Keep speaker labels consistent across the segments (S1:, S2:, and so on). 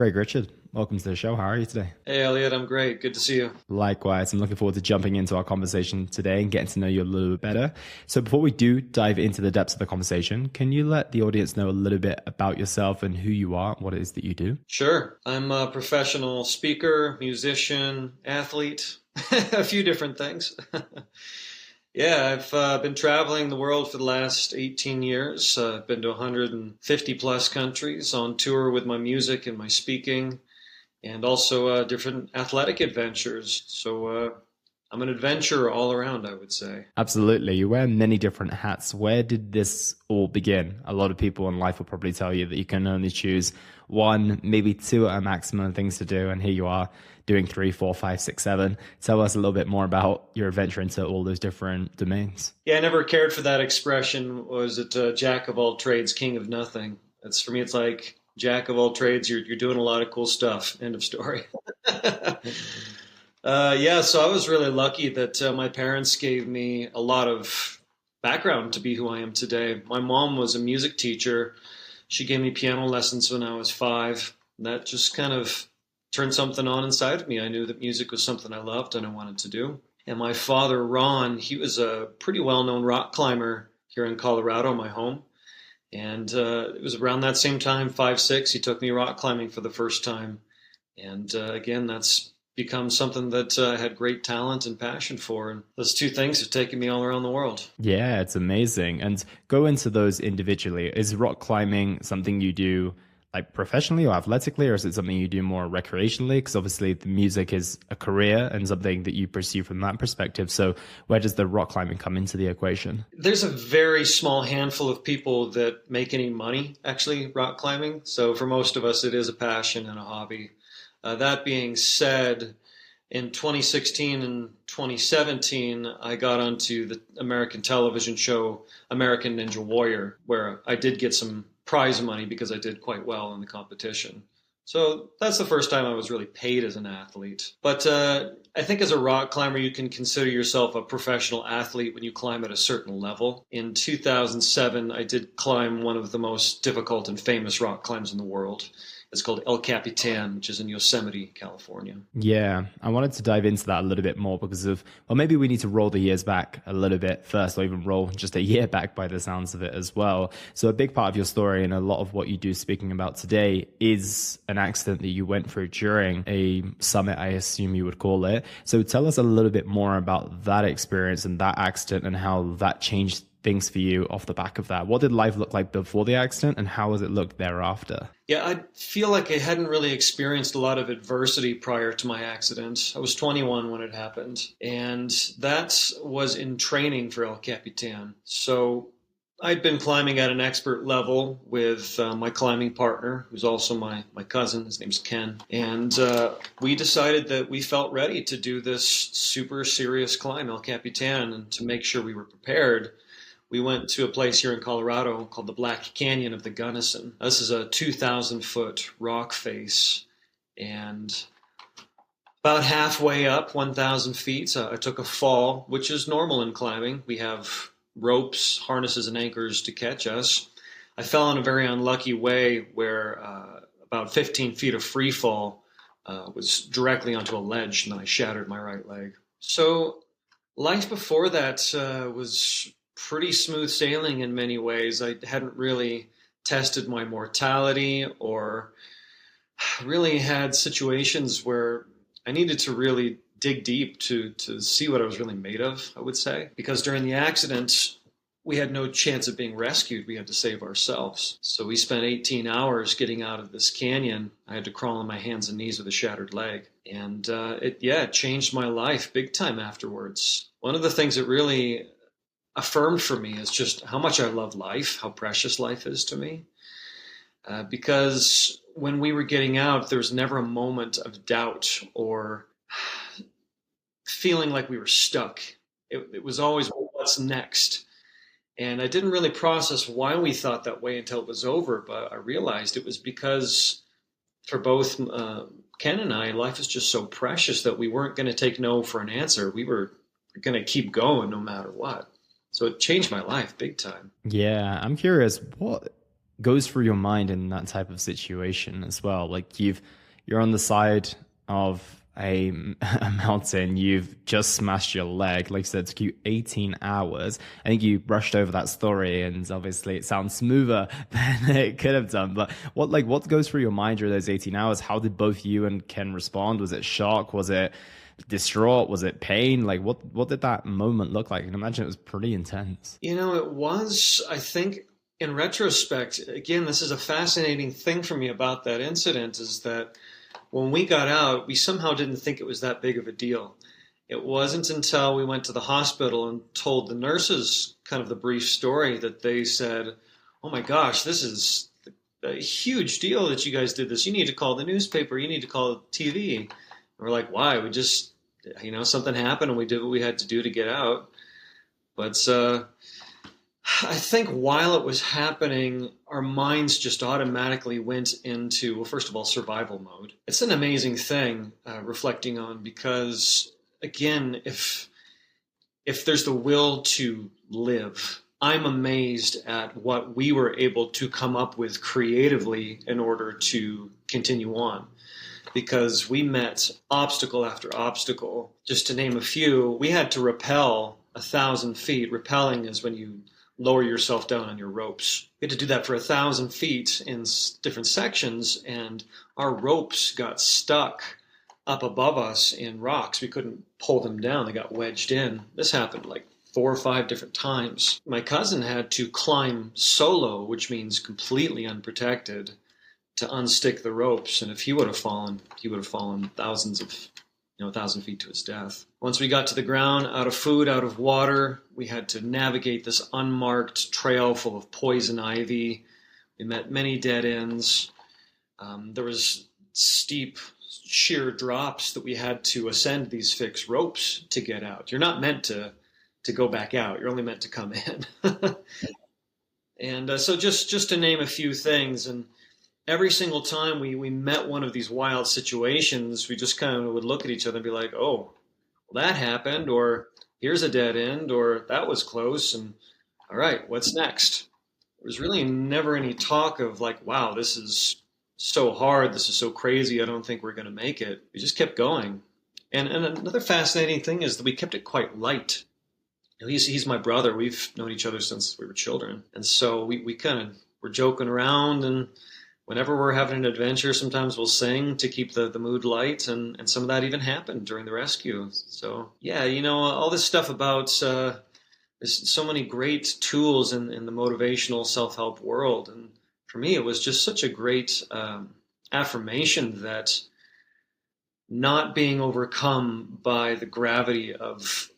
S1: Greg Richard, welcome to the show. How are you today?
S2: Hey Elliot, I'm great. Good to see you.
S1: Likewise, I'm looking forward to jumping into our conversation today and getting to know you a little bit better. So before we do dive into the depths of the conversation, can you let the audience know a little bit about yourself and who you are, what it is that you do?
S2: Sure. I'm a professional speaker, musician, athlete, a few different things. Yeah, I've been traveling the world for the last 18 years. I've been to 150 plus countries on tour with my music and my speaking, and also different athletic adventures. So I'm an adventurer all around, I would say.
S1: Absolutely. You wear many different hats. Where did this all begin? A lot of people in life will probably tell you that you can only choose one, maybe two at a maximum things to do. And here you are doing three, four, five, six, seven. Tell us a little bit more about your adventure into all those different domains.
S2: Yeah, I never cared for that expression. Was it jack of all trades, king of nothing? That's for me. It's like jack of all trades. You're doing a lot of cool stuff. End of story. Yeah, so I was really lucky that my parents gave me a lot of background to be who I am today. My mom was a music teacher. She gave me piano lessons when I was 5. That just kind of turned something on inside of me. I knew that music was something I loved and I wanted to do. And my father, Ron, he was a pretty well-known rock climber here in Colorado, my home. And it was around that same time, 5, 6, he took me rock climbing for the first time. And again, that's become something that I had great talent and passion for. And those two things have taken me all around the world.
S1: Yeah, it's amazing. And go into those individually. Is rock climbing something you do like professionally or athletically, or is it something you do more recreationally? Because obviously the music is a career and something that you pursue from that perspective. So where does the rock climbing come into the equation?
S2: There's a very small handful of people that make any money actually rock climbing. So for most of us, it is a passion and a hobby. That being said, in 2016 and 2017, I got onto the American television show American Ninja Warrior, where I did get some prize money because I did quite well in the competition. So that's the first time I was really paid as an athlete. But I think as a rock climber, you can consider yourself a professional athlete when you climb at a certain level. In 2007, I did climb one of the most difficult and famous rock climbs in the world. It's called El Capitan, which is in Yosemite, California.
S1: Yeah, I wanted to dive into that a little bit more because of, well, maybe we need to roll the years back a little bit first, or even roll just a year back by the sounds of it as well. So a big part of your story and a lot of what you do speaking about today is an accident that you went through during a summit, I assume you would call it. So tell us a little bit more about that experience and that accident and how that changed things for you off the back of that. What did life look like before the accident and how has it looked thereafter?
S2: Yeah, I feel like I hadn't really experienced a lot of adversity prior to my accident. I was 21 when it happened, and that was in training for El Capitan. So I'd been climbing at an expert level with my climbing partner, who's also my cousin. His name's Ken. And we decided that we felt ready to do this super serious climb, El Capitan, and to make sure we were prepared, we went to a place here in Colorado called the Black Canyon of the Gunnison. This is a 2,000-foot rock face, and about halfway up, 1,000 feet, I took a fall, which is normal in climbing. We have ropes, harnesses, and anchors to catch us. I fell in a very unlucky way where about 15 feet of free fall was directly onto a ledge, and I shattered my right leg. So life before that was pretty smooth sailing in many ways. I hadn't really tested my mortality or really had situations where I needed to really dig deep to see what I was really made of, I would say. Because during the accident, we had no chance of being rescued. We had to save ourselves. So we spent 18 hours getting out of this canyon. I had to crawl on my hands and knees with a shattered leg. And it changed my life big time afterwards. One of the things that really affirmed for me is just how much I love life, how precious life is to me. Because when we were getting out, there was never a moment of doubt or feeling like we were stuck. It was always, what's next? And I didn't really process why we thought that way until it was over, but I realized it was because for both Ken and I, life is just so precious that we weren't going to take no for an answer. We were going to keep going no matter what. So it changed my life big time.
S1: Yeah, I'm curious, goes through your mind in that type of situation as well? Like you're on the side of a mountain, you've just smashed your leg, like I said, it took you 18 hours. I think you brushed over that story, and obviously it sounds smoother than it could have done. But what goes through your mind during those 18 hours? How did both you and Ken respond? Was it shock? Was it distraught? Was it pain? Like what did that moment look like? I can imagine it was pretty intense.
S2: It was, I think, in retrospect, again, this is a fascinating thing for me about that incident, is that when we got out, we somehow didn't think it was that big of a deal. It wasn't until we went to the hospital and told the nurses kind of the brief story that they said, "Oh my gosh, this is a huge deal that you guys did this. You need to call the newspaper. You need to call TV." And we're like, "Why? We just, something happened and we did what we had to do to get out." But I think while it was happening, our minds just automatically went into, well, first of all, survival mode. It's an amazing thing reflecting on, because, again, if there's the will to live, I'm amazed at what we were able to come up with creatively in order to continue on. Because we met obstacle after obstacle. Just to name a few, we had to rappel 1,000 feet. Rappelling is when you lower yourself down on your ropes. We had to do that for 1,000 feet in different sections, and our ropes got stuck up above us in rocks. We couldn't pull them down. They got wedged in. This happened like 4 or 5 different times. My cousin had to climb solo, which means completely unprotected, to unstick the ropes. And if he would have fallen thousands of 1,000 feet to his death. Once we got to the ground, out of food, out of water, we had to navigate this unmarked trail full of poison ivy. We met many dead ends. There was steep, sheer drops that we had to ascend these fixed ropes to get out. You're not meant to go back out. You're only meant to come in. And so just to name a few things, and every single time we met one of these wild situations, we just kind of would look at each other and be like, "Oh, well, that happened," or "Here's a dead end," or "That was close," and "All right, what's next?" There was really never any talk of like, "Wow, this is so hard, this is so crazy, I don't think we're going to make it." We just kept going. And another fascinating thing is that we kept it quite light. He's my brother. We've known each other since we were children. And so we kind of were joking around, and whenever we're having an adventure, sometimes we'll sing to keep the mood light, and some of that even happened during the rescue. So, yeah, all this stuff about there's so many great tools in the motivational self-help world. And for me, it was just such a great affirmation that not being overcome by the gravity of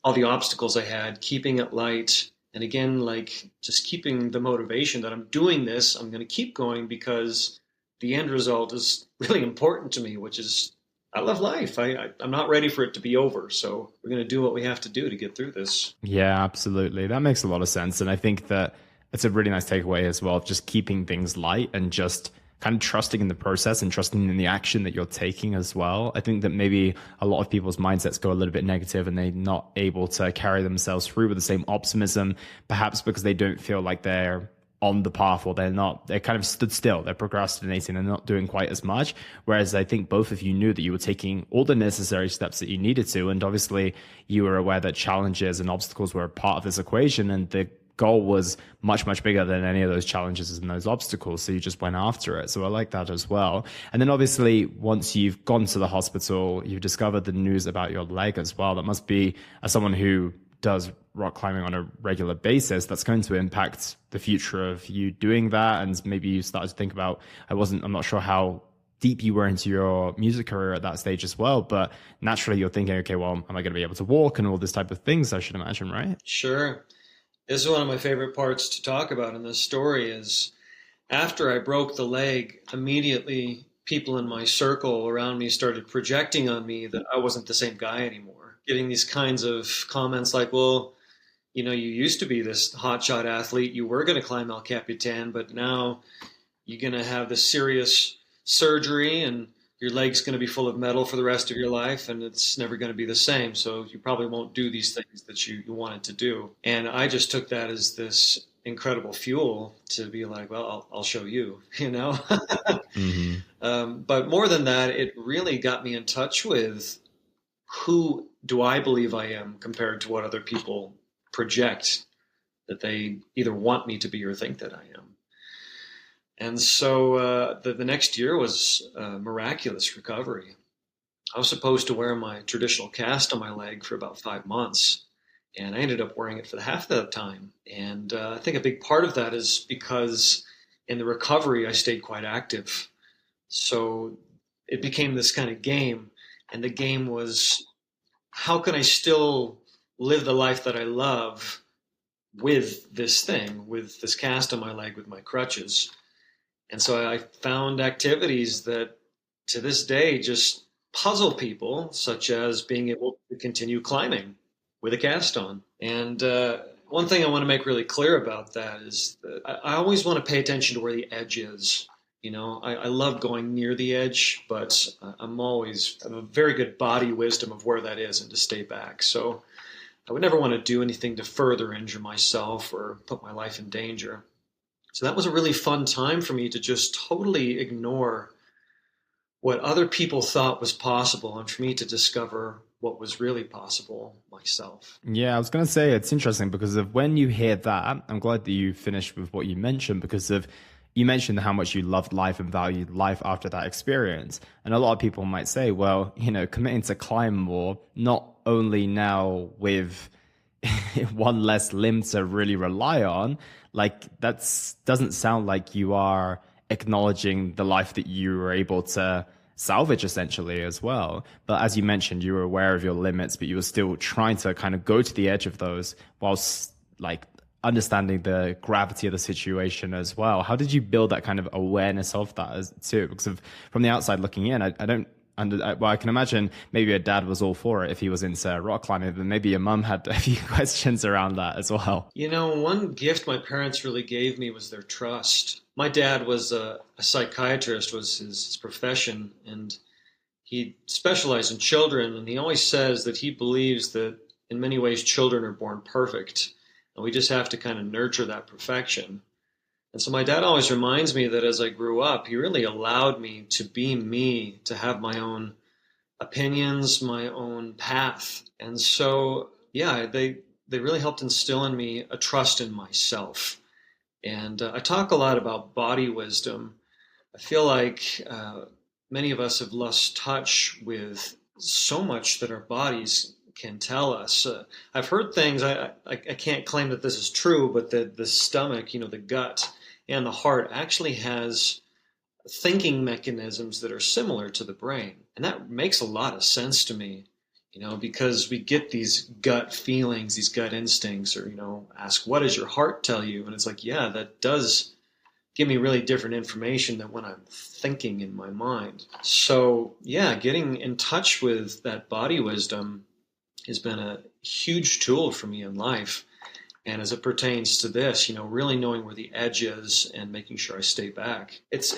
S2: all the obstacles I had, keeping it light, and again, like just keeping the motivation that I'm doing this, I'm going to keep going because the end result is really important to me, which is I love life. I'm not ready for it to be over. So we're going to do what we have to do to get through this.
S1: Yeah, absolutely. That makes a lot of sense. And I think that it's a really nice takeaway as well, of just keeping things light and just kind of trusting in the process and trusting in the action that you're taking as well. I think that maybe a lot of people's mindsets go a little bit negative and they're not able to carry themselves through with the same optimism, perhaps because they don't feel like they're on the path, or they're kind of stood still, they're procrastinating and not doing quite as much. Whereas I think both of you knew that you were taking all the necessary steps that you needed to. And obviously you were aware that challenges and obstacles were a part of this equation, and the goal was much, much bigger than any of those challenges and those obstacles. So you just went after it. So I like that as well. And then obviously once you've gone to the hospital, you've discovered the news about your leg as well. That must be, as someone who does rock climbing on a regular basis, that's going to impact the future of you doing that. And maybe you started to think about, I'm not sure how deep you were into your music career at that stage as well, but naturally you're thinking, okay, well, am I going to be able to walk and all this type of things, I should imagine, right?
S2: Sure. This is one of my favorite parts to talk about in this story. Is after I broke the leg, immediately people in my circle around me started projecting on me that I wasn't the same guy anymore. Getting these kinds of comments like, "Well, you used to be this hotshot athlete. You were going to climb El Capitan, but now you're going to have this serious surgery and your leg's going to be full of metal for the rest of your life, and it's never going to be the same. So you probably won't do these things that you wanted to do." And I just took that as this incredible fuel to be like, well, I'll show you, you know?
S1: Hmm.
S2: But more than that, it really got me in touch with who do I believe I am compared to what other people project that they either want me to be or think that I am. And so the next year was a miraculous recovery. I was supposed to wear my traditional cast on my leg for about 5 months, and I ended up wearing it for the half of that time. And I think a big part of that is because in the recovery, I stayed quite active. So it became this kind of game, and the game was, how can I still live the life that I love with this thing, with this cast on my leg, with my crutches? And so I found activities that to this day just puzzle people, such as being able to continue climbing with a cast on. And one thing I want to make really clear about that is that I always want to pay attention to where the edge is. You know, I love going near the edge, but I have a very good body wisdom of where that is and to stay back. So I would never want to do anything to further injure myself or put my life in danger. So that was a really fun time for me to just totally ignore what other people thought was possible and for me to discover what was really possible myself.
S1: Yeah, I was going to say it's interesting because of when you hear that, I'm glad that you finished with what you mentioned because of you mentioned how much you loved life and valued life after that experience. And a lot of people might say, well, committing to climb more, not only now with one less limb to really rely on, like that's doesn't sound like you are acknowledging the life that you were able to salvage essentially as well. But as you mentioned, you were aware of your limits, but you were still trying to kind of go to the edge of those whilst like understanding the gravity of the situation as well. How did you build that kind of awareness of that too? Because from the outside looking in, I don't well, I can imagine maybe your dad was all for it if he was into rock climbing, but maybe your mum had a few questions around that as well.
S2: You know, one gift my parents really gave me was their trust. My dad was a psychiatrist, was his profession, and he specialized in children. And he always says that he believes that in many ways children are born perfect, and we just have to kind of nurture that perfection. And so my dad always reminds me that as I grew up, he really allowed me to be me, to have my own opinions, my own path. And so, yeah, they really helped instill in me a trust in myself. And I talk a lot about body wisdom. I feel like many of us have lost touch with so much that our bodies can tell us. I've heard things, I can't claim that this is true, but the stomach, the gut and the heart actually has thinking mechanisms that are similar to the brain. And that makes a lot of sense to me, because we get these gut feelings, these gut instincts, or, ask, what does your heart tell you? And it's like, yeah, that does give me really different information than when I'm thinking in my mind. So, yeah, getting in touch with that body wisdom has been a huge tool for me in life. And as it pertains to this, really knowing where the edge is and making sure I stay back. It's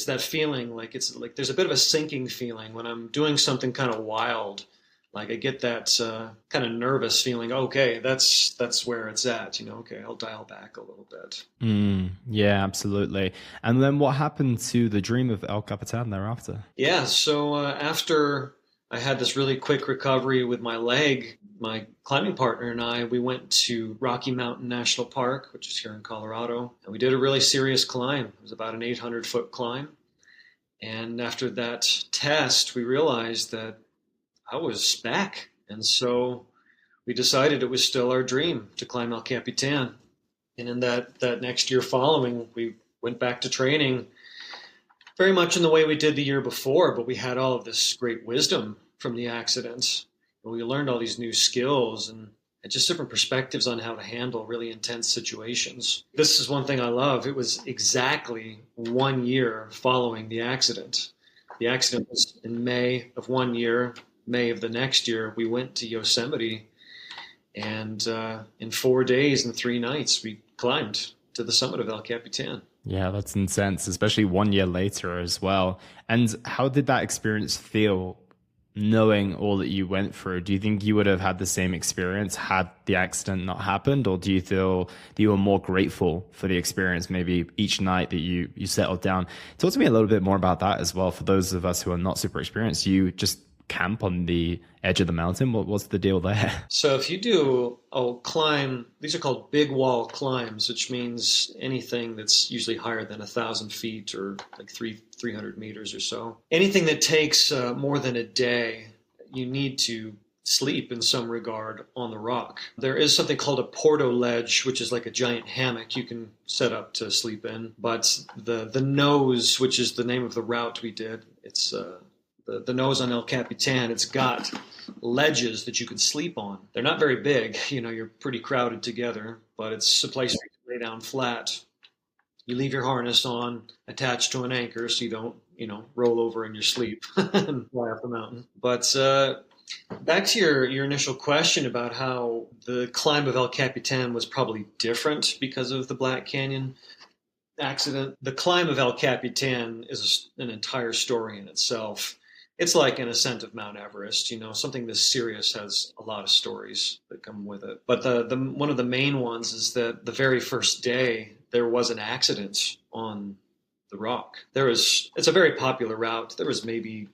S2: that feeling like it's like there's a bit of a sinking feeling when I'm doing something kind of wild. Like I get that kind of nervous feeling. Okay, that's where it's at. Okay, I'll dial back a little bit.
S1: Yeah, absolutely. And then what happened to the dream of El Capitan thereafter?
S2: Yeah, so after I had this really quick recovery with my leg, my climbing partner and I, we went to Rocky Mountain National Park, which is here in Colorado, and we did a really serious climb. It was about an 800-foot climb. And after that test, we realized that I was back. And so we decided it was still our dream to climb El Capitan. And in that next year following, we went back to training very much in the way we did the year before, but we had all of this great wisdom from the accident. And we learned all these new skills and just different perspectives on how to handle really intense situations. This is one thing I love. It was exactly 1 year following the accident. The accident was in May of 1 year. May of the next year, we went to Yosemite, and in 4 days and 3 nights, we climbed to the summit of El Capitan.
S1: Yeah, that's intense, especially 1 year later as well. And how did that experience feel knowing all that you went through, do you think you would have had the same experience had the accident not happened? Or do you feel that you were more grateful for the experience maybe each night that you settled down? Talk to me a little bit more about that as well. For those of us who are not super experienced, you just camp on the edge of the mountain. What's the deal there?
S2: So if you do a climb, these are called big wall climbs, which means anything that's usually higher than 1,000 feet or like 300 meters or so. Anything that takes more than a day, you need to sleep in some regard on the rock. There is something called a porto ledge, which is like a giant hammock you can set up to sleep in. But the nose, which is the name of the route we did, it's the nose on El Capitan, it's got ledges that you can sleep on. They're not very big, you're pretty crowded together, but it's a place where you can lay down flat. You leave your harness on, attached to an anchor, so you don't, roll over in your sleep and fly up the mountain. But back to your initial question about how the climb of El Capitan was probably different because of the Black Canyon accident. The climb of El Capitan is an entire story in itself. It's like an ascent of Mount Everest, something this serious has a lot of stories that come with it. But the one of the main ones is that the very first day there was an accident on the rock. It's a very popular route. There was maybe,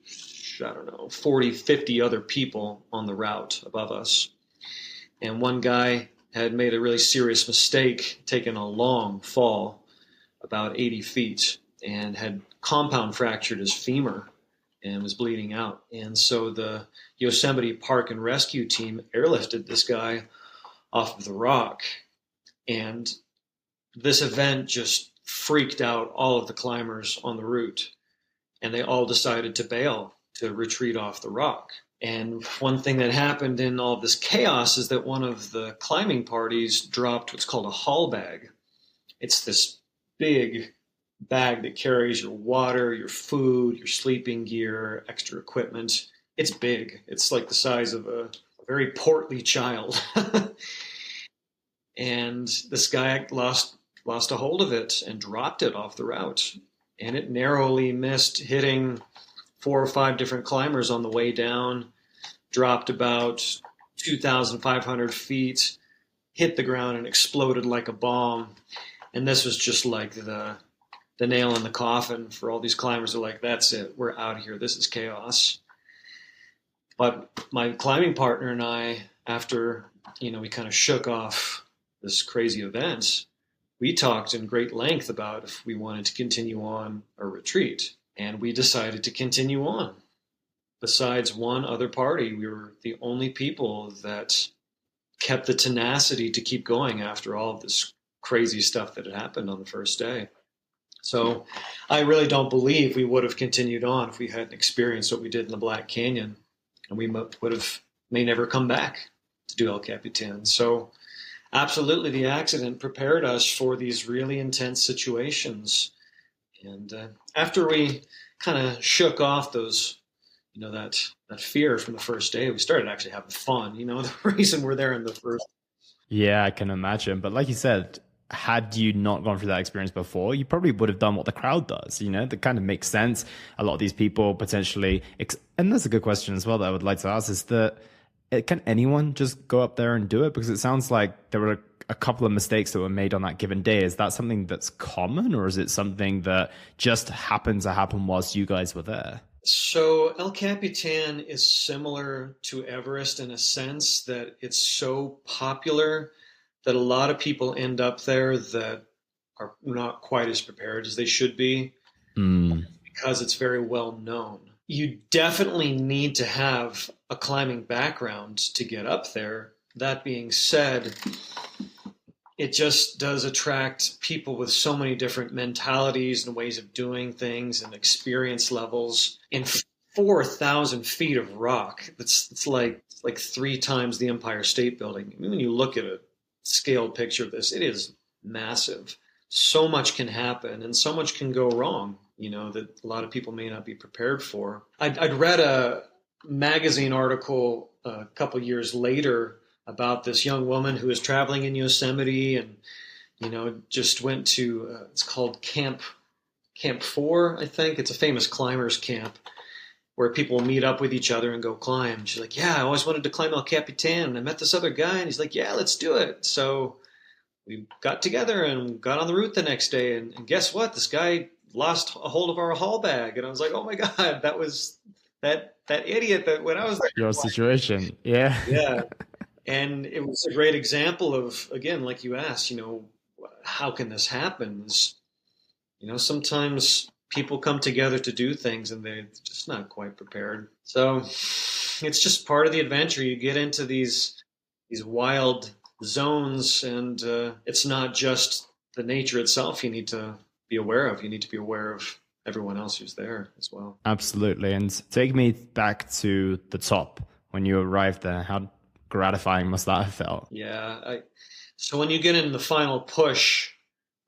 S2: I don't know, 40, 50 other people on the route above us. And one guy had made a really serious mistake, taken a long fall, about 80 feet, and had compound fractured his femur and was bleeding out. And so the Yosemite Park and Rescue team airlifted this guy off of the rock. And this event just freaked out all of the climbers on the route. And they all decided to bail, to retreat off the rock. And one thing that happened in all of this chaos is that one of the climbing parties dropped what's called a haul bag. It's this big bag that carries your water, your food, your sleeping gear, extra equipment. It's big. It's like the size of a very portly child. And this guy lost a hold of it and dropped it off the route. And it narrowly missed hitting 4 or 5 different climbers on the way down, dropped about 2,500 feet, hit the ground and exploded like a bomb. And this was just like the nail in the coffin for all these climbers. Are like, that's it, we're out of here, this is chaos. But my climbing partner and I, after we kind of shook off this crazy event, we talked in great length about if we wanted to continue on our retreat, and we decided to continue on. Besides one other party, we were the only people that kept the tenacity to keep going after all of this crazy stuff that had happened on the first day. So I really don't believe we would have continued on if we hadn't experienced what we did in the Black Canyon, and we may never come back to do El Capitan. So absolutely, the accident prepared us for these really intense situations. And after we kind of shook off those, that fear from the first day, we started actually having fun. The reason we're there in the first.
S1: Yeah, I can imagine. But like you said, had you not gone through that experience before, you probably would have done what the crowd does. That kind of makes sense. A lot of these people potentially, and that's a good question as well that I would like to ask, is that can anyone just go up there and do it? Because it sounds like there were a couple of mistakes that were made on that given day. Is that something that's common, or is it something that just happened to happen whilst you guys were there?
S2: So El Capitan is similar to Everest in a sense that it's so popular that a lot of people end up there that are not quite as prepared as they should be because it's very well known. You definitely need to have a climbing background to get up there. That being said, it just does attract people with so many different mentalities and ways of doing things and experience levels. In 4,000 feet of rock, it's like 3 times the Empire State Building. I mean, when you look at a scaled picture of this, it is massive. So much can happen and so much can go wrong, that a lot of people may not be prepared for. I'd read a magazine article a couple years later about this young woman who was traveling in Yosemite and, just went to, it's called Camp 4, I think. It's a famous climbers camp. where people meet up with each other and go climb. She's like, yeah, I always wanted to climb El Capitan. And I met this other guy, and he's like, yeah, let's do it. So we got together and got on the route the next day. And guess what? This guy lost a hold of our haul bag. And I was like, oh my God, that was that idiot that when I was there.
S1: Your situation. Yeah.
S2: Yeah. And it was a great example of, again, like you asked, how can this happen? Sometimes people come together to do things and they're just not quite prepared. So it's just part of the adventure. You get into these wild zones, and it's not just the nature itself you need to be aware of. You need to be aware of everyone else who's there as well.
S1: Absolutely. And take me back to the top when you arrived there. How gratifying must that have felt?
S2: Yeah. So when you get in the final push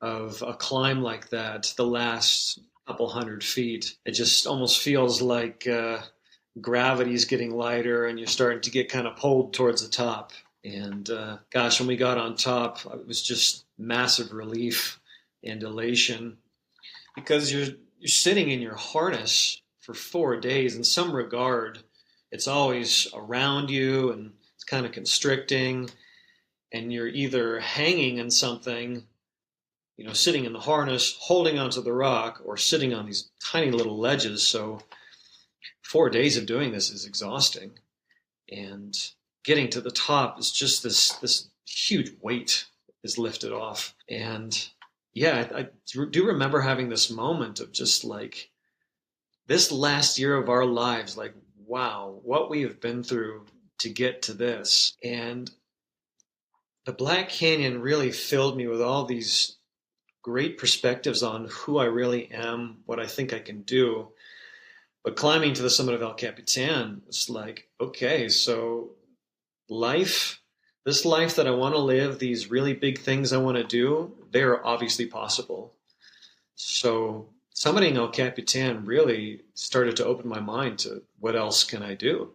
S2: of a climb like that, the last couple 100 feet, it just almost feels like gravity's getting lighter and you're starting to get kind of pulled towards the top. And gosh, when we got on top, it was just massive relief and elation, because you're sitting in your harness for 4 days. In some regard, it's always around you and it's kind of constricting, and you're either hanging in something, sitting in the harness, holding onto the rock, or sitting on these tiny little ledges. So 4 days of doing this is exhausting. And getting to the top is just this huge weight is lifted off. And yeah, I do remember having this moment of just like, this last year of our lives, like, wow, what we have been through to get to this. And the Black Canyon really filled me with all these great perspectives on who I really am, what I think I can do. But climbing to the summit of El Capitan, it's like, okay, so this life that I want to live, these really big things I want to do, they're obviously possible. So summiting El Capitan really started to open my mind to what else can I do,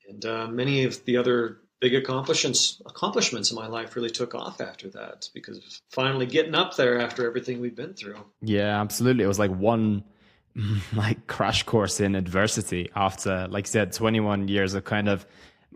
S2: And many of the other big accomplishments in my life really took off after that, because of finally getting up there after everything we've been through.
S1: Yeah, absolutely. It was like one crash course in adversity after, like you said, 21 years of kind of,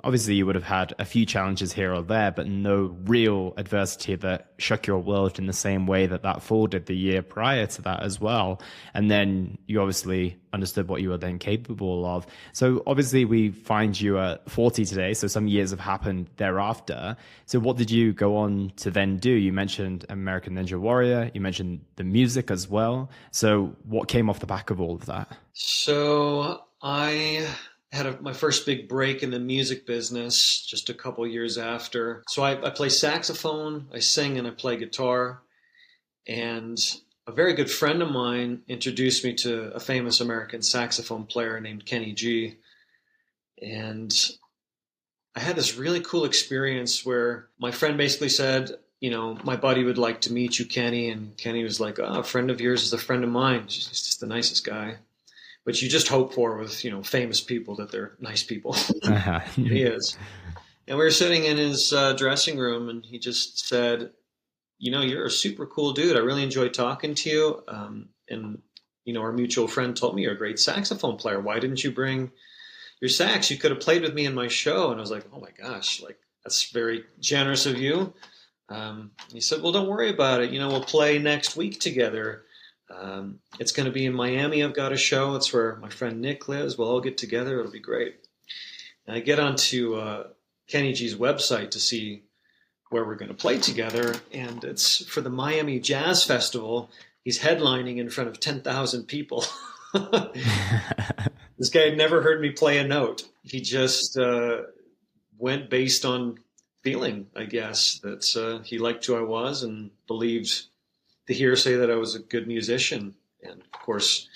S1: obviously you would have had a few challenges here or there, but no real adversity that shook your world in the same way that fall did the year prior to that as well. And then you obviously understood what you were then capable of. So obviously we find you at 40 today, so some years have happened thereafter. So what did you go on to then do? You mentioned American Ninja Warrior, you mentioned the music as well. So what came off the back of all of that?
S2: So I had my first big break in the music business just a couple years after. So I play saxophone, I sing, and I play guitar. And a very good friend of mine introduced me to a famous American saxophone player named Kenny G. And I had this really cool experience where my friend basically said, my buddy would like to meet you, Kenny. And Kenny was like, oh, a friend of yours is a friend of mine. He's just the nicest guy. But you just hope for with, famous people that they're nice people.
S1: Uh-huh.
S2: He is. And we were sitting in his dressing room, and he just said, you're a super cool dude. I really enjoyed talking to you. And our mutual friend told me you're a great saxophone player. Why didn't you bring your sax? You could have played with me in my show. And I was like, oh my gosh, like, that's very generous of you. He said, well, don't worry about it. We'll play next week together. It's going to be in Miami. I've got a show. It's where my friend Nick lives. We'll all get together. It'll be great. And I get onto Kenny G's website to see where we're going to play together. And it's for the Miami Jazz Festival. He's headlining in front of 10,000 people. This guy had never heard me play a note. He just went based on feeling, I guess, that he liked who I was and believed the hearsay that I was a good musician. And of course,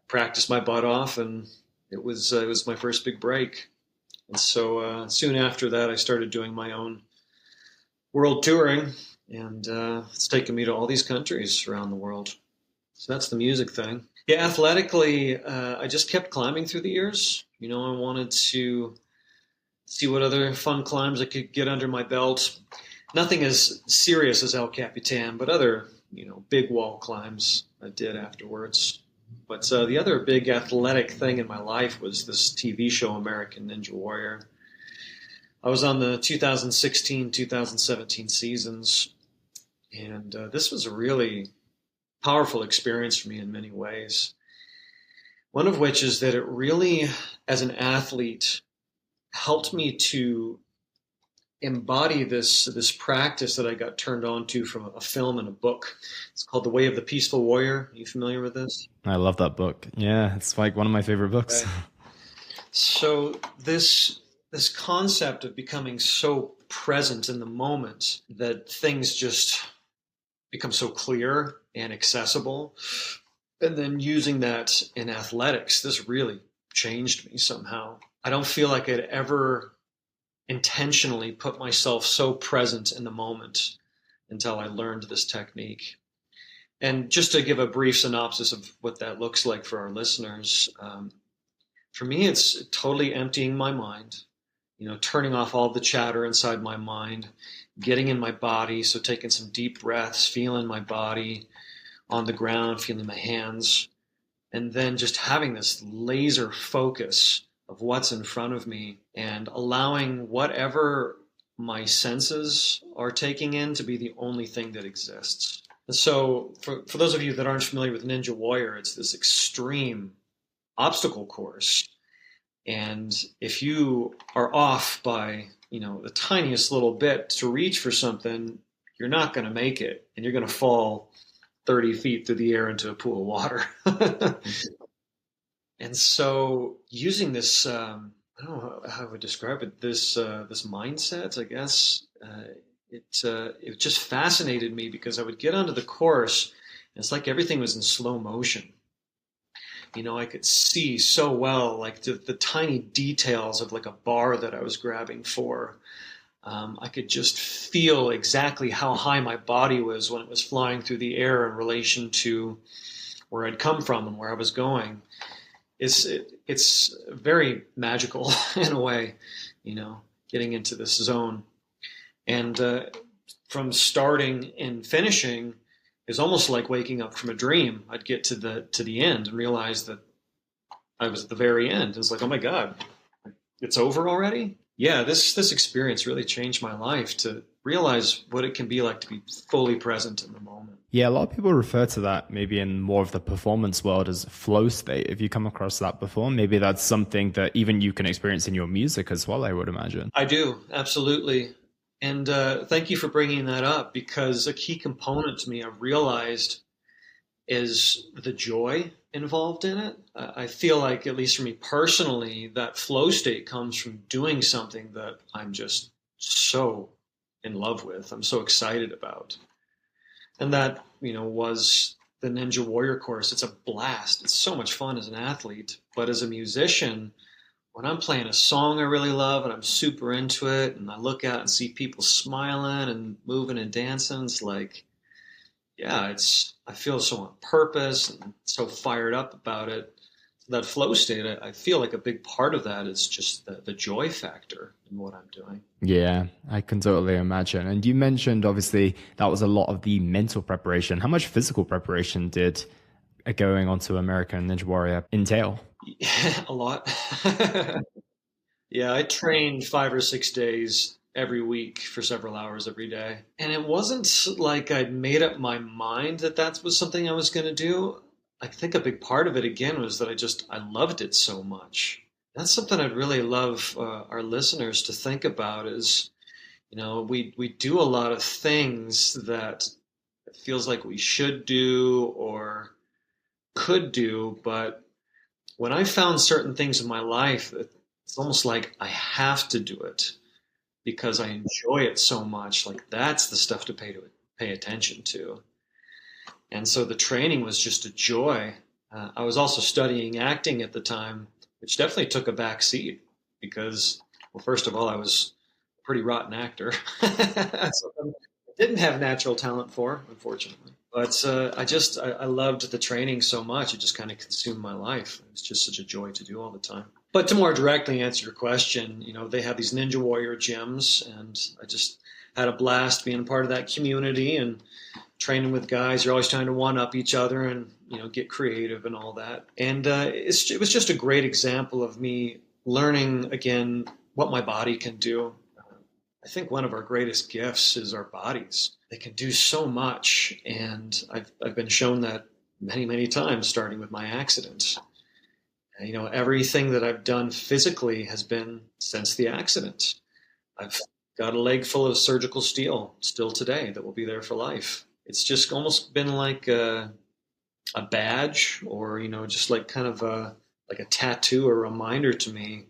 S2: practiced my butt off, and it was my first big break. And so soon after that, I started doing my own world touring, and it's taken me to all these countries around the world. So that's the music thing. Yeah, athletically, I just kept climbing through the years. I wanted to see what other fun climbs I could get under my belt. Nothing as serious as El Capitan, but other big wall climbs I did afterwards. But the other big athletic thing in my life was this TV show, American Ninja Warrior. I was on the 2016, 2017 seasons, and this was a really powerful experience for me in many ways. One of which is that it really, as an athlete, helped me to embody this practice that I got turned on to from a film and a book. It's called The Way of the Peaceful Warrior. Are you familiar with this?
S1: I love that book. Yeah, it's like one of my favorite books.
S2: Right. So this concept of becoming so present in the moment that things just become so clear and accessible, and then using that in athletics, this really changed me somehow. I don't feel like I'd ever intentionally put myself so present in the moment until I learned this technique. And just to give a brief synopsis of what that looks like for our listeners, for me, it's totally emptying my mind, turning off all the chatter inside my mind, getting in my body. So taking some deep breaths, feeling my body on the ground, feeling my hands, and then just having this laser focus of what's in front of me and allowing whatever my senses are taking in to be the only thing that exists. And so for those of you that aren't familiar with Ninja Warrior, it's this extreme obstacle course. And if you are off by, the tiniest little bit to reach for something, you're not going to make it, and you're going to fall 30 feet through the air into a pool of water. And so using this, I don't know how I would describe it, this mindset, I guess, it just fascinated me because I would get onto the course, and it's like everything was in slow motion. I could see so well, like the tiny details of like a bar that I was grabbing for. I could just feel exactly how high my body was when it was flying through the air in relation to where I'd come from and where I was going. It's very magical in a way, getting into this zone. And from starting and finishing is almost like waking up from a dream. I'd get to the end and realize that I was at the very end. It's like, oh my God, it's over already? Yeah, this experience really changed my life to realize what it can be like to be fully present in the moment.
S1: Yeah, a lot of people refer to that maybe in more of the performance world as flow state. If you come across that before, maybe that's something that even you can experience in your music as well, I would imagine.
S2: I do, absolutely. And thank you for bringing that up, because a key component to me I've realized is the joy involved in it. I feel like, at least for me personally, that flow state comes from doing something that I'm just so in love with, I'm so excited about. And that, was the Ninja Warrior course. It's a blast. It's so much fun as an athlete. But as a musician, when I'm playing a song I really love and I'm super into it, and I look out and see people smiling and moving and dancing, it's like, yeah, I feel so on purpose and so fired up about it. That flow state, I feel like a big part of that is just the joy factor in what I'm doing.
S1: Yeah, I can totally imagine. And you mentioned, obviously, that was a lot of the mental preparation. How much physical preparation did going on to American Ninja Warrior entail?
S2: A lot. Yeah, I trained 5 or 6 days every week for several hours every day. And it wasn't like I'd made up my mind that was something I was going to do. I think a big part of it, again, was that I loved it so much. That's something I'd really love our listeners to think about is, we do a lot of things that it feels like we should do or could do, but when I found certain things in my life, it's almost like I have to do it because I enjoy it so much. Like, that's the stuff to pay attention to. And so the training was just a joy. I was also studying acting at the time, which definitely took a back seat because, well, first of all, I was a pretty rotten actor. Something I didn't have natural talent for, unfortunately. But I loved the training so much. It just kind of consumed my life. It was just such a joy to do all the time. But to more directly answer your question, they have these Ninja Warrior gyms, and I just had a blast being part of that community and training with guys, you're always trying to one up each other and, get creative and all that. And it was just a great example of me learning again what my body can do. I think one of our greatest gifts is our bodies. They can do so much, and I've been shown that many, many times, starting with my accident. Everything that I've done physically has been since the accident. I've got a leg full of surgical steel still today that will be there for life. It's just almost been like a badge, or just like kind of like a tattoo, or a reminder to me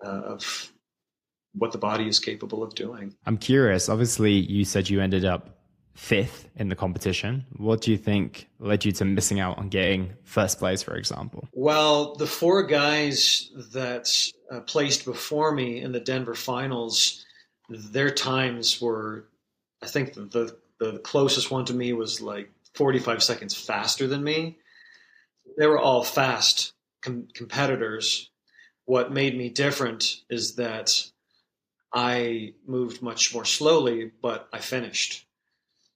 S2: of what the body is capable of doing.
S1: I'm curious. Obviously, you said you ended up fifth in the competition. What do you think led you to missing out on getting first place, for example?
S2: Well, the four guys that placed before me in the Denver finals, their times were, I think the closest one to me was like 45 seconds faster than me. They were all fast competitors. What made me different is that I moved much more slowly, but I finished.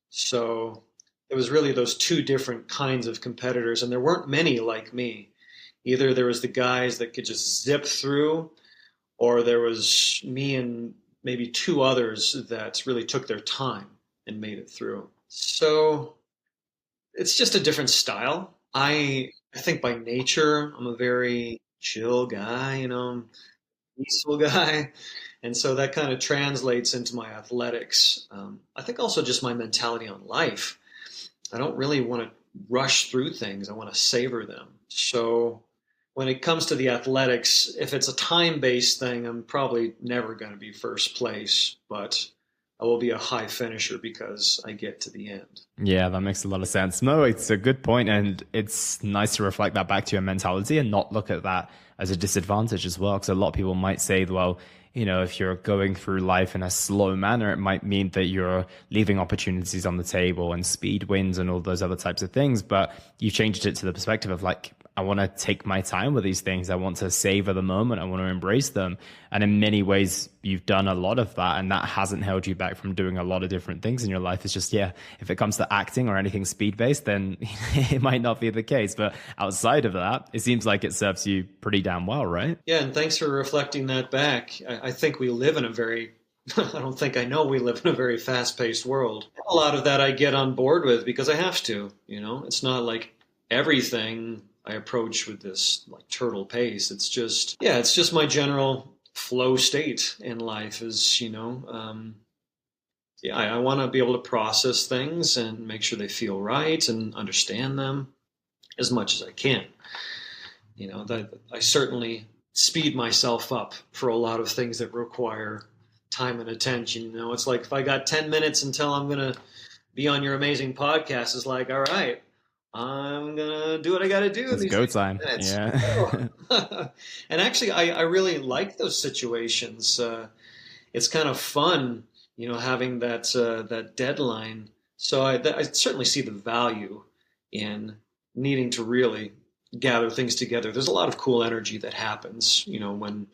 S2: So it was really those two different kinds of competitors, and there weren't many like me. Either there was the guys that could just zip through, or there was me and maybe two others that really took their time and made it through. So it's just a different style. I think by nature, I'm a very chill guy, peaceful guy. And so that kind of translates into my athletics. I think also just my mentality on life. I don't really want to rush through things. I want to savor them. So when it comes to the athletics, if it's a time-based thing, I'm probably never going to be first place, but I will be a high finisher because I get to the end.
S1: Yeah, that makes a lot of sense. No, it's a good point, and it's nice to reflect that back to your mentality and not look at that as a disadvantage as well, because a lot of people might say, well, if you're going through life in a slow manner, it might mean that you're leaving opportunities on the table and speed wins and all those other types of things. But you changed it to the perspective of like, I want to take my time with these things. I want to savor the moment. I want to embrace them. And in many ways, you've done a lot of that. And that hasn't held you back from doing a lot of different things in your life. It's just, yeah, if it comes to acting or anything speed-based, then it might not be the case. But outside of that, it seems like it serves you pretty damn well, right?
S2: Yeah, and thanks for reflecting that back. I think we live in a very I know we live in a very fast-paced world. A lot of that I get on board with because I have to, It's not like everything I approach with this like turtle pace. It's just my general flow state in life is, I want to be able to process things and make sure they feel right and understand them as much as I can. That I certainly speed myself up for a lot of things that require time and attention. It's like if I got 10 minutes until I'm going to be on your amazing podcast, it's like, all right, I'm going to do what I got to do.
S1: It's go time.
S2: Minutes.
S1: Yeah.
S2: And actually, I really like those situations. It's kind of fun, having that deadline. So I certainly see the value in needing to really gather things together. There's a lot of cool energy that happens, when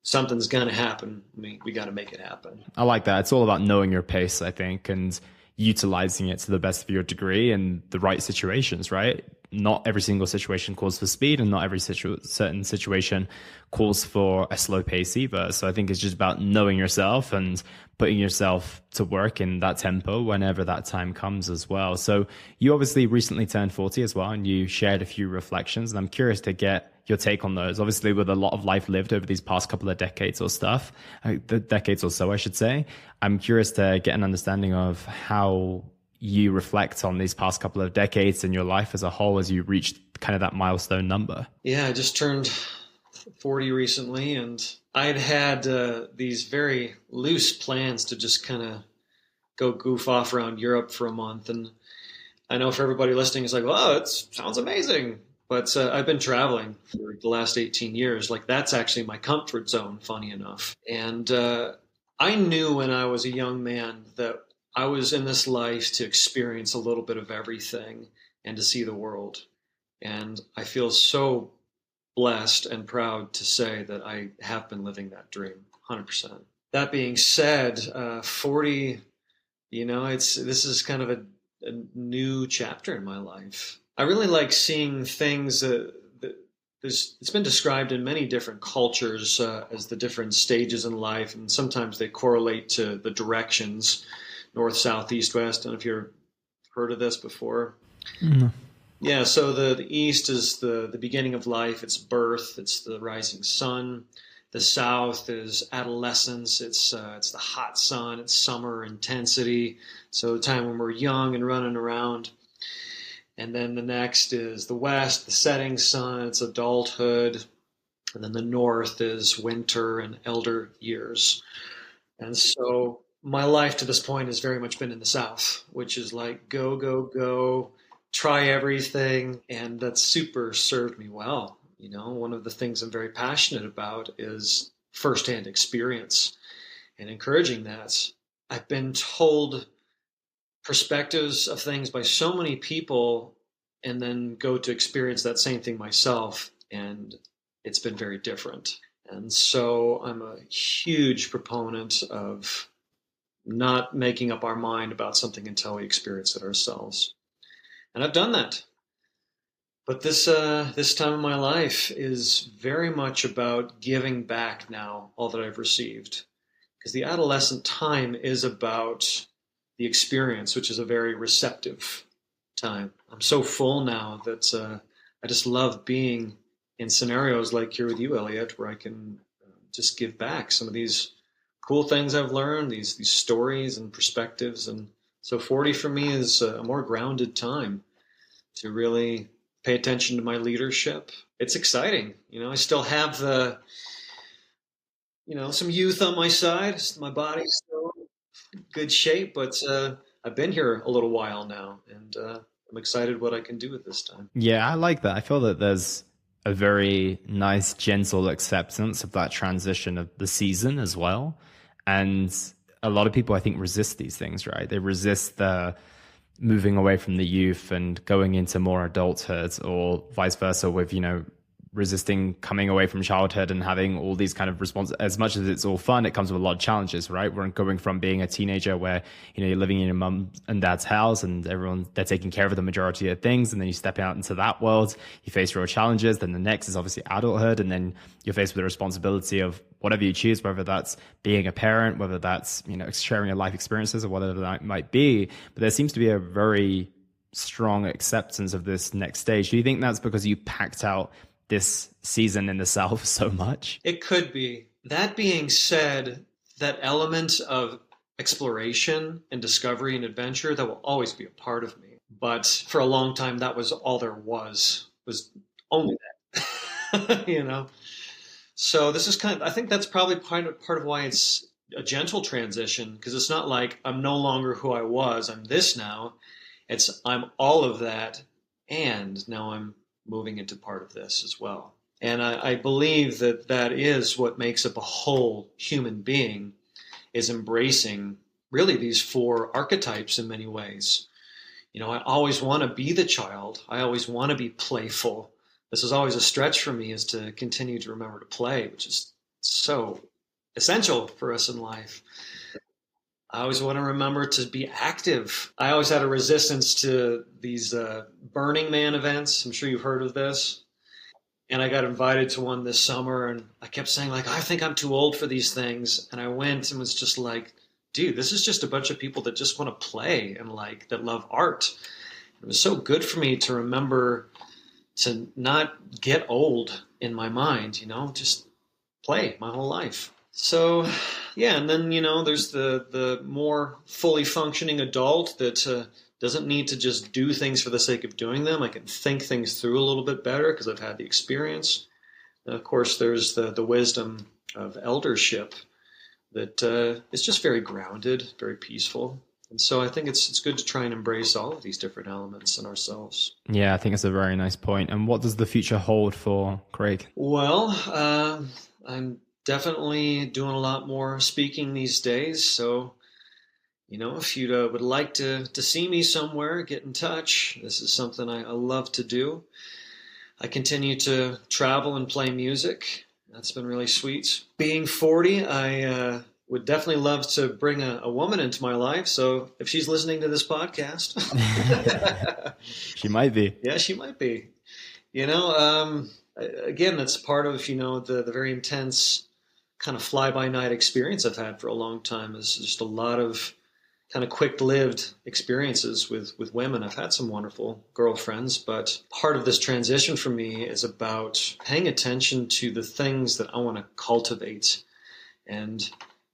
S2: something's going to happen. We got to make it happen.
S1: I like that. It's all about knowing your pace, I think, and utilizing it to the best of your degree in the right situations, right? Not every single situation calls for speed, and not every certain situation calls for a slow pace either. So I think it's just about knowing yourself and putting yourself to work in that tempo whenever that time comes as well. So you obviously recently turned 40 as well, and you shared a few reflections, and I'm curious to get your take on those. Obviously, with a lot of life lived over these past couple of decades or so, I should say, I'm curious to get an understanding of how you reflect on these past couple of decades in your life as a whole as you reached kind of that milestone number.
S2: Yeah, I just turned 40 recently, and I'd had these very loose plans to just kind of go goof off around Europe for a month. And I know for everybody listening, it's like, well, it sounds amazing. But I've been traveling for the last 18 years. Like, that's actually my comfort zone, funny enough. And I knew when I was a young man that I was in this life to experience a little bit of everything and to see the world. And I feel so blessed and proud to say that I have been living that dream, 100%. That being said, 40, this is kind of a new chapter in my life. I really like seeing things that it's been described in many different cultures as the different stages in life, and sometimes they correlate to the directions, north, south, east, west. I don't know if you've heard of this before.
S1: Mm.
S2: Yeah, so the east is the beginning of life, it's birth, it's the rising sun. The south is adolescence, it's the hot sun, it's summer intensity, so the time when we're young and running around. And then the next is the west, the setting sun, it's adulthood. And then the north is winter and elder years. And so my life to this point has very much been in the south, which is like go, go, go, try everything. And that's super served me well. You know, one of the things I'm very passionate about is firsthand experience and encouraging that. I've been told perspectives of things by so many people and then go to experience that same thing myself, and it's been very different. And so I'm a huge proponent of not making up our mind about something until we experience it ourselves. And I've done that. But this time in my life is very much about giving back now all that I've received. Because the adolescent time is about the experience, which is a very receptive time. I'm so full now that I just love being in scenarios like here with you, Elliot, where I can just give back some of these cool things I've learned, these stories and perspectives. And so 40 for me is a more grounded time to really pay attention to my leadership. It's exciting. You know, I still have some youth on my side. My body's still in good shape, but I've been here a little while now, and I'm excited what I can do at this time.
S1: Yeah, I like that. I feel that there's a very nice, gentle acceptance of that transition of the season as well. And a lot of people, I think, resist these things, right? They resist the moving away from the youth and going into more adulthood, or vice versa with, resisting coming away from childhood and having all these kind of responses. As much as it's all fun, it comes with a lot of challenges, right? We're going from being a teenager where, you're living in your mum and dad's house and they're taking care of the majority of things. And then you step out into that world, you face real challenges. Then the next is obviously adulthood. And then you're faced with the responsibility of whatever you choose, whether that's being a parent, whether that's, sharing your life experiences or whatever that might be. But there seems to be a very strong acceptance of this next stage. Do you think that's because you packed out this season in the South so much?
S2: It could be. That being said, that element of exploration and discovery and adventure, that will always be a part of me. But for a long time, that was all there was only that, So this is I think that's probably part of why it's a gentle transition, because it's not like I'm no longer who I was, I'm this now. It's I'm all of that, and now I'm moving into part of this as well. And I believe that is what makes up a whole human being, is embracing really these four archetypes in many ways. I always want to be the child. I always want to be playful. This is always a stretch for me, is to continue to remember to play, which is so essential for us in life. I always want to remember to be active. I always had a resistance to these Burning Man events. I'm sure you've heard of this. And I got invited to one this summer, and I kept saying, I think I'm too old for these things. And I went and was just like, dude, this is just a bunch of people that just want to play and that love art. It was so good for me to remember to not get old in my mind, just play my whole life. So, yeah, and then, there's the more fully functioning adult that doesn't need to just do things for the sake of doing them. I can think things through a little bit better because I've had the experience. And of course, there's the wisdom of eldership that is just very grounded, very peaceful. And so I think it's good to try and embrace all of these different elements in ourselves.
S1: Yeah, I think it's a very nice point. And what does the future hold for Craig?
S2: Well, I'm definitely doing a lot more speaking these days. So, if you would like to see me somewhere, get in touch. This is something I love to do. I continue to travel and play music. That's been really sweet. Being 40, I would definitely love to bring a woman into my life. So if she's listening to this podcast,
S1: She might be.
S2: yeah, she might be. You know, again, that's part of, the very intense kind of fly by night experience I've had for a long time is just a lot of kind of quick lived experiences with women. I've had some wonderful girlfriends, but part of this transition for me is about paying attention to the things that I want to cultivate and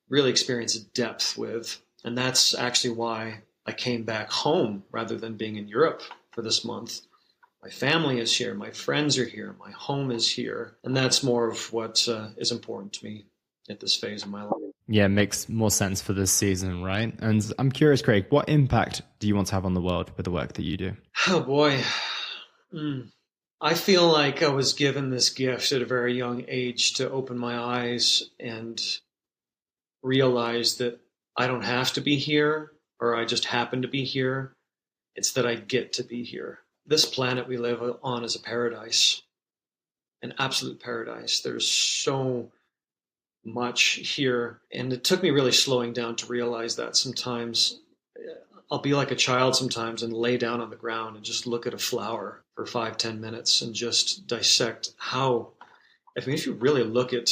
S2: really experience depth with. And that's actually why I came back home rather than being in Europe for this month. My family is here, my friends are here, my home is here. And that's more of what is important to me at this phase of my life.
S1: Yeah, it makes more sense for this season, right? And I'm curious, Craig, what impact do you want to have on the world with the work that you do?
S2: Oh boy. I feel like I was given this gift at a very young age to open my eyes and realize that I don't have to be here or I just happen to be here. It's that I get to be here. This planet we live on is a paradise, an absolute paradise. There's so much here. And it took me really slowing down to realize that sometimes I'll be like a child sometimes and lay down on the ground and just look at a flower for 5-10 minutes and just dissect if you really look at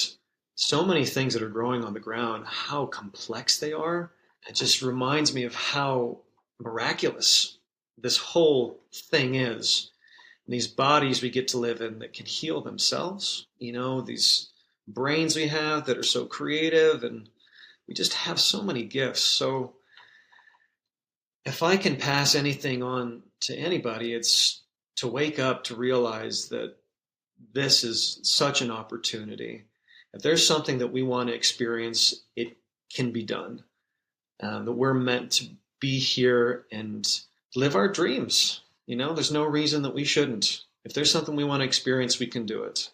S2: so many things that are growing on the ground, how complex they are. It just reminds me of how miraculous this whole thing is. And these bodies we get to live in that can heal themselves, these brains we have that are so creative, and we just have so many gifts. So if I can pass anything on to anybody, it's to wake up to realize that this is such an opportunity. If there's something that we want to experience, it can be done. That we're meant to be here and live our dreams. There's no reason that we shouldn't. If there's something we want to experience, we can do it.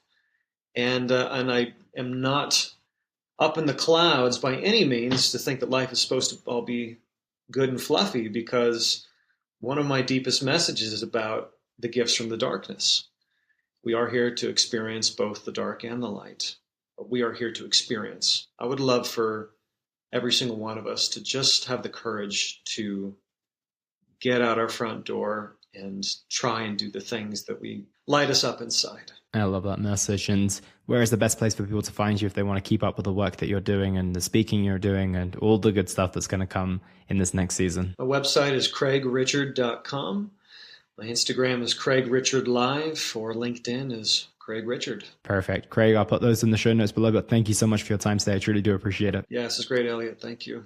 S2: And I am not up in the clouds by any means to think that life is supposed to all be good and fluffy, because one of my deepest messages is about the gifts from the darkness. We are here to experience both the dark and the light. But we are here to experience. I would love for every single one of us to just have the courage to get out our front door and try and do the things that we light us up inside.
S1: I love that message. And where is the best place for people to find you if they want to keep up with the work that you're doing and the speaking you're doing and all the good stuff that's going to come in this next season?
S2: My website is craiglichard.com. My Instagram is Craig Richard Live, or LinkedIn is Craig Richard.
S1: Perfect. Craig, I'll put those in the show notes below, but thank you so much for your time today. I truly do appreciate it.
S2: Yeah, this is great, Elliot. Thank you.